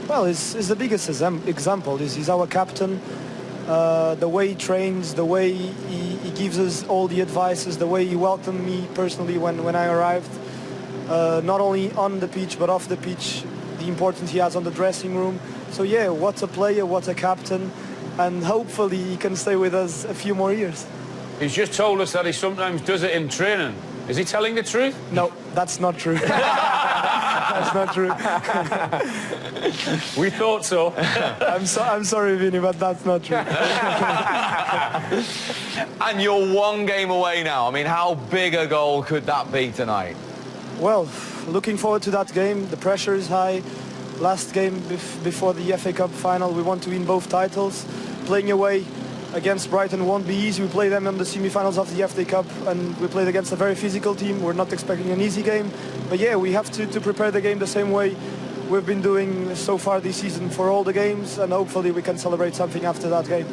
Well, he's the biggest example. He's our captain. The way he trains, the way he gives us all the advices, the way he welcomed me personally when I arrived. Not only on the pitch, but off the pitch, the importance he has on the dressing room. So yeah, what a player, what a captain. And hopefully he can stay with us a few more years. He's just told us that he sometimes does it in training. Is he telling the truth? No, that's not true. That's not true. We thought so. I'm sorry, Vinny, but that's not true. And you're one game away now. I mean, how big a goal could that be tonight? Well, looking forward to that game. The pressure is high. Last game before the FA Cup final, we want to win both titles. Playing away against Brighton won't be easy. We play them in the semi-finals of the FA Cup, and we played against a very physical team. We're not expecting an easy game. But yeah, we have to prepare the game the same way we've been doing so far this season for all the games, and hopefully we can celebrate something after that game.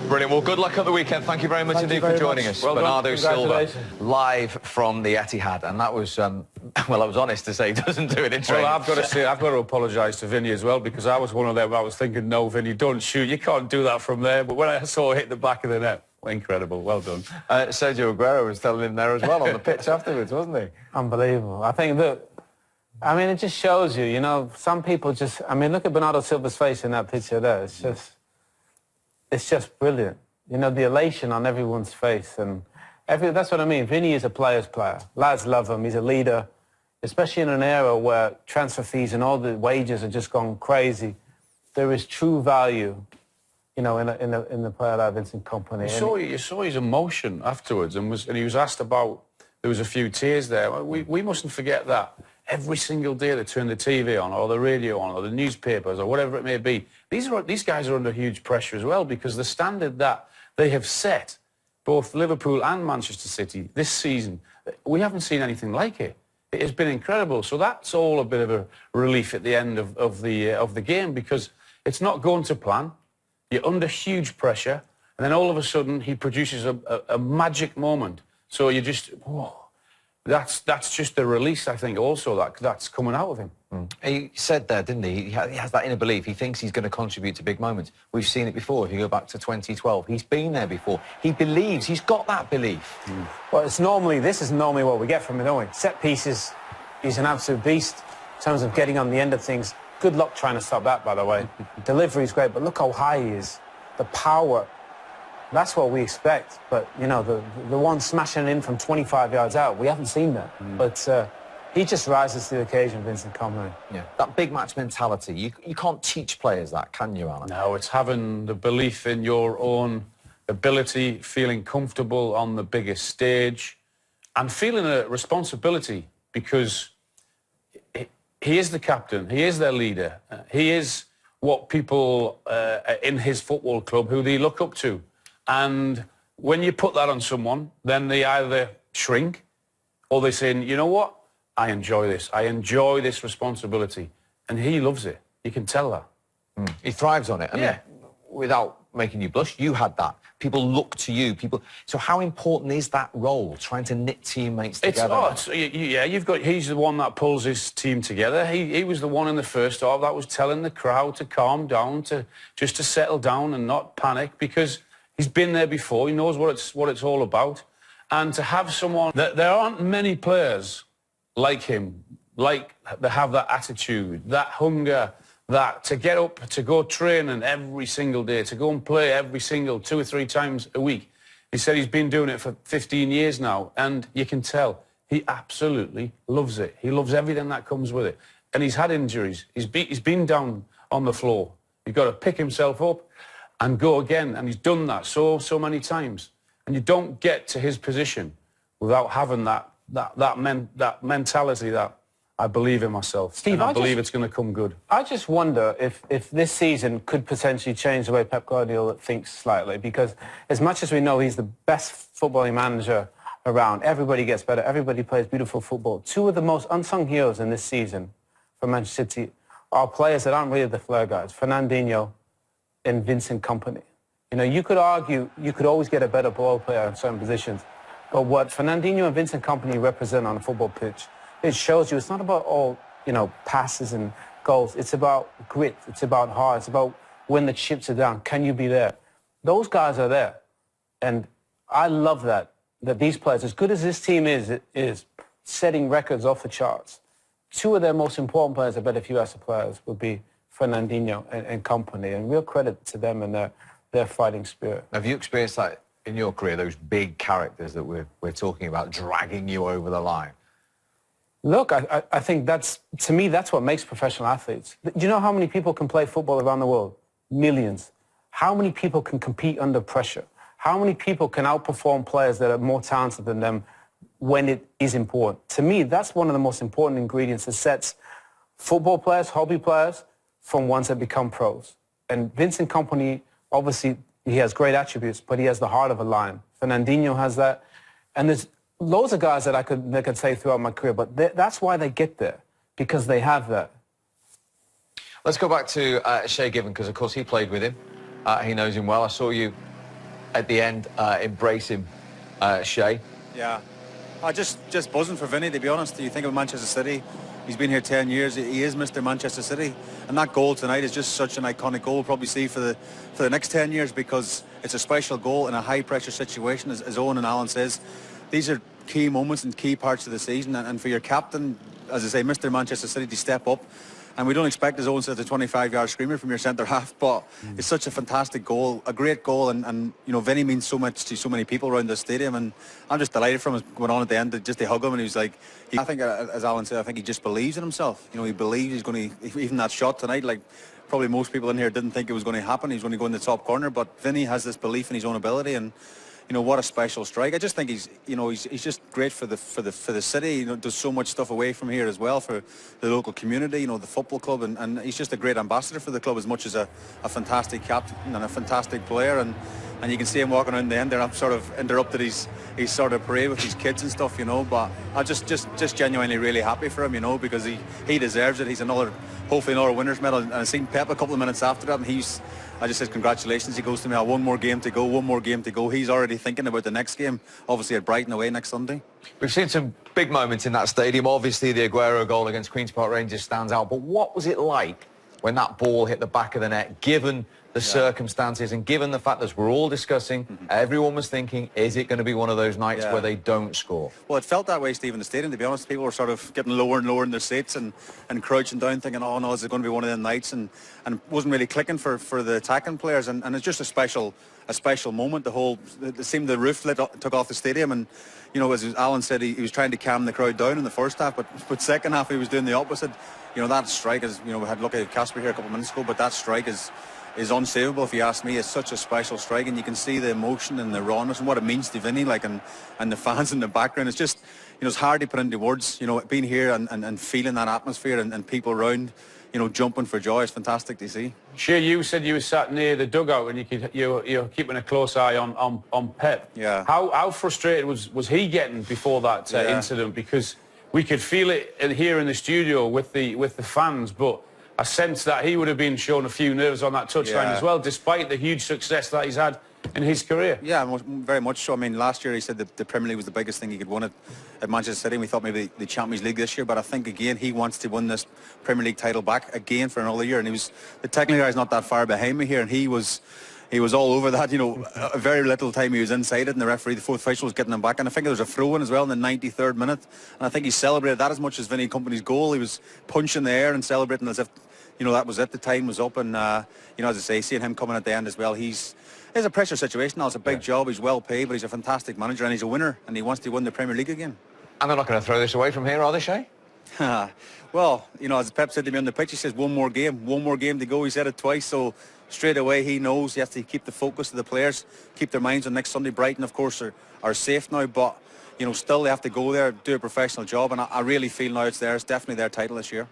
Brilliant. Well, good luck at the weekend. Thank you very much indeed for joining us. Well Bernardo Silva, live from the Etihad. And that was, well, I was honest to say, doesn't do it in training. Well, I've got to say, I've got to apologise to Vinny as well, because I was one of them. I was thinking, no, Vinny, don't shoot. You can't do that from there. But when I saw it hit the back of the net, incredible. Well done. Sergio Aguero was telling him there as well on the pitch afterwards, wasn't he? Unbelievable. I think that, I mean, it just shows you, you know, some people just, I mean, look at Bernardo Silva's face in that picture there. It's just brilliant. You know, the elation on everyone's face. And that's what I mean. Vinny is a player's player. Lads love him. He's a leader, especially in an era where transfer fees and all the wages are just gone crazy. There is true value, you know, in the player like Vincent Kompany. You saw his emotion afterwards, and he was asked about, there was a few tears there. We mustn't forget that every single day they turn the TV on, or the radio on, or the newspapers, or whatever it may be, these guys are under huge pressure as well, because the standard that they have set, both Liverpool and Manchester City, this season, we haven't seen anything like it. It has been incredible. So that's all a bit of a relief at the end of the game, because it's not going to plan. You're under huge pressure, and then all of a sudden he produces a magic moment. So you just, whoa. That's just a release, I think, also that's coming out of him. He said there, didn't he? He has that inner belief. He thinks he's going to contribute to big moments. We've seen it before. If you go back to 2012, he's been there before. He believes. He's got that belief. Well, this is normally what we get from him, don't we? Set pieces, he's an absolute beast in terms of getting on the end of things. Good luck trying to stop that, by the way. Delivery's great, but look how high he is. The power. That's what we expect, but, you know, the one smashing in from 25 yards out, we haven't seen that. But he just rises to the occasion, Vincent Kompany. Yeah, that big match mentality, you can't teach players that, can you, Alan? No, it's having the belief in your own ability, feeling comfortable on the biggest stage, and feeling a responsibility, because he is the captain, he is their leader, he is what people in his football club who they look up to. And when you put that on someone, then they either shrink or they say, you know what, I enjoy this. I enjoy this responsibility. And he loves it. You can tell that. He thrives on it. And yeah. Without making you blush, you had that. People look to you. So how important is that role, trying to knit teammates together? He's the one that pulls his team together. He was the one in the first half that was telling the crowd to calm down, just to settle down and not panic, because he's been there before. He knows what it's all about. And to have someone... There aren't many players like him, that have that attitude, that hunger, that to get up, to go training every single day, to go and play every single 2 or 3 times a week. He said he's been doing it for 15 years now, and you can tell he absolutely loves it. He loves everything that comes with it. And he's had injuries. He's been down on the floor. He's got to pick himself up and go again, and he's done that so many times. And you don't get to his position without having that mentality that I believe in myself. Steve, and I believe it's going to come good. I just wonder if this season could potentially change the way Pep Guardiola thinks slightly, because as much as we know he's the best footballing manager around, everybody gets better, everybody plays beautiful football. 2 of the most unsung heroes in this season for Manchester City are players that aren't really the flair guys, Fernandinho and Vincent Kompany. You know, you could argue you could always get a better ball player in certain positions, but what Fernandinho and Vincent Kompany represent on a football pitch, it shows you it's not about all, you know, passes and goals. It's about grit. It's about heart. It's about when the chips are down. Can you be there? Those guys are there. And I love that these players, as good as this team is setting records off the charts, two of their most important players, I bet if you ask the players, would be Fernandinho and Kompany. And real credit to them and their fighting spirit. Have you experienced that in your career, those big characters that we're talking about dragging you over the line? Look, I think to me, that's what makes professional athletes. Do you know how many people can play football around the world? Millions. How many people can compete under pressure? How many people can outperform players that are more talented than them when it is important? To me, that's one of the most important ingredients that sets football players, hobby players, from ones that become pros. And Vincent Kompany, obviously, he has great attributes, but he has the heart of a lion. Fernandinho has that. And there's loads of guys that I could say throughout my career, but that's why they get there, because they have that. Let's go back to Shay Given, because, of course, he played with him. He knows him well. I saw you at the end embrace him, Shay. Yeah. Just buzzing for Vinny, to be honest. You think of Manchester City, he's been here 10 years. He is Mr. Manchester City. And that goal tonight is just such an iconic goal. We'll probably see for the next 10 years, because it's a special goal in a high-pressure situation, as Owen and Alan says. These are key moments and key parts of the season. And for your captain, as I say, Mr. Manchester City, to step up. And we don't expect, as Owen says, a 25-yard screamer from your centre-half, but it's such a fantastic goal, a great goal, and you know, Vinny means so much to so many people around the stadium, and I'm just delighted from him going on at the end, just to hug him, and he was like, I think, as Alan said, I think he just believes in himself. You know, he believes he's going to, even that shot tonight, like, probably most people in here didn't think it was going to happen, he's going to go in the top corner, but Vinny has this belief in his own ability, and you know, what a special strike. I just think he's just great for the city. You know, does so much stuff away from here as well for the local community, you know, the football club, and he's just a great ambassador for the club, as much as a fantastic captain and a fantastic player, and you can see him walking around the end there. I'm sort of interrupted his sort of parade with his kids and stuff, you know, but I'm just genuinely really happy for him, you know, because he deserves it. He's hopefully another winner's medal, and I seen Pep a couple of minutes after that, and I just said congratulations. He goes to me, one more game to go. He's already thinking about the next game, obviously at Brighton away next Sunday. We've seen some big moments in that stadium. Obviously, the Aguero goal against Queen's Park Rangers stands out. But what was it like when that ball hit the back of the net, given the circumstances and given the fact that we're all discussing, everyone was thinking, is it going to be one of those nights where they don't score? Well, it felt that way, Steve, in the stadium, to be honest. People were sort of getting lower and lower in their seats and crouching down, thinking, oh no, is it going to be one of them nights? And it wasn't really clicking for the attacking players, and it's just a special moment. It seemed the roof took off the stadium, and you know, as Alan said, he was trying to calm the crowd down in the first half, but second half he was doing the opposite. You know, that strike is, you know, we had look at Casper here a couple of minutes ago, but that strike is unsavable, if you ask me. It's such a special strike, and you can see the emotion and the rawness and what it means to Vinny, like, and the fans in the background. It's just, you know, it's hard to put into words. You know, being here and feeling that atmosphere and people around, you know, jumping for joy is fantastic to see. Sure, you said you were sat near the dugout and you're keeping a close eye on Pep. Yeah. How frustrated was he getting before that incident? Because we could feel it here in the studio with the fans, but I sense that he would have been showing a few nerves on that touchline as well, despite the huge success that he's had in his career. Yeah, very much so. I mean, last year he said that the Premier League was the biggest thing he could win at Manchester City, and we thought maybe the Champions League this year, but I think, again, he wants to win this Premier League title back again for another year, and the technical guy is not that far behind me here, and he was all over that, you know. A very little time he was inside it, and the referee, the fourth official, was getting him back, and I think there was a throw-in as well in the 93rd minute, and I think he celebrated that as much as Vinny Kompany's goal. He was punching the air and celebrating as if, you know, that was it, the time was up, and you know, as I say, seeing him coming at the end as well, it's a pressure situation now. It's a big job, he's well paid, but he's a fantastic manager, and he's a winner, and he wants to win the Premier League again. And they're not going to throw this away from here, are they, Shay? Well, you know, as Pep said to me on the pitch, he says one more game to go. He said it twice, so straight away he knows he has to keep the focus of the players, keep their minds on next Sunday. Brighton, of course, are safe now, but you know, still they have to go there, do a professional job, and I really feel now it's theirs, definitely their title this year.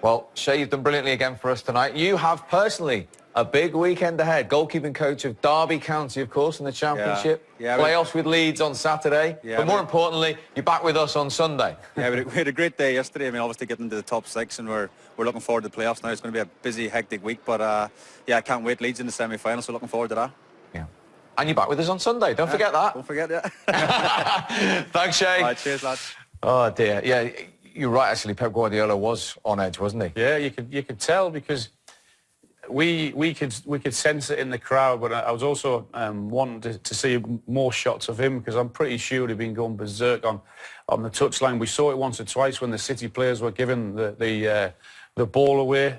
Well, Shay, you've done brilliantly again for us tonight. You have personally a big weekend ahead. Goalkeeping coach of Derby County, of course, in the Championship. Yeah, playoffs with Leeds on Saturday. But more importantly, you're back with us on Sunday. Yeah, we had a great day yesterday. I mean, obviously getting into the top six, and we're looking forward to the playoffs now. It's going to be a busy, hectic week, but yeah, I can't wait. Leeds in the semi-final, so looking forward to that. Yeah. And you're back with us on Sunday. Don't forget that. Don't forget that. Thanks, Shay. All right, cheers, lads. Oh, dear. Yeah, You're right, actually. Pep Guardiola was on edge, wasn't he? Yeah, you could tell because we could sense it in the crowd. But I was also wanting to see more shots of him because I'm pretty sure he'd been going berserk on the touchline. We saw it once or twice when the City players were giving the ball away.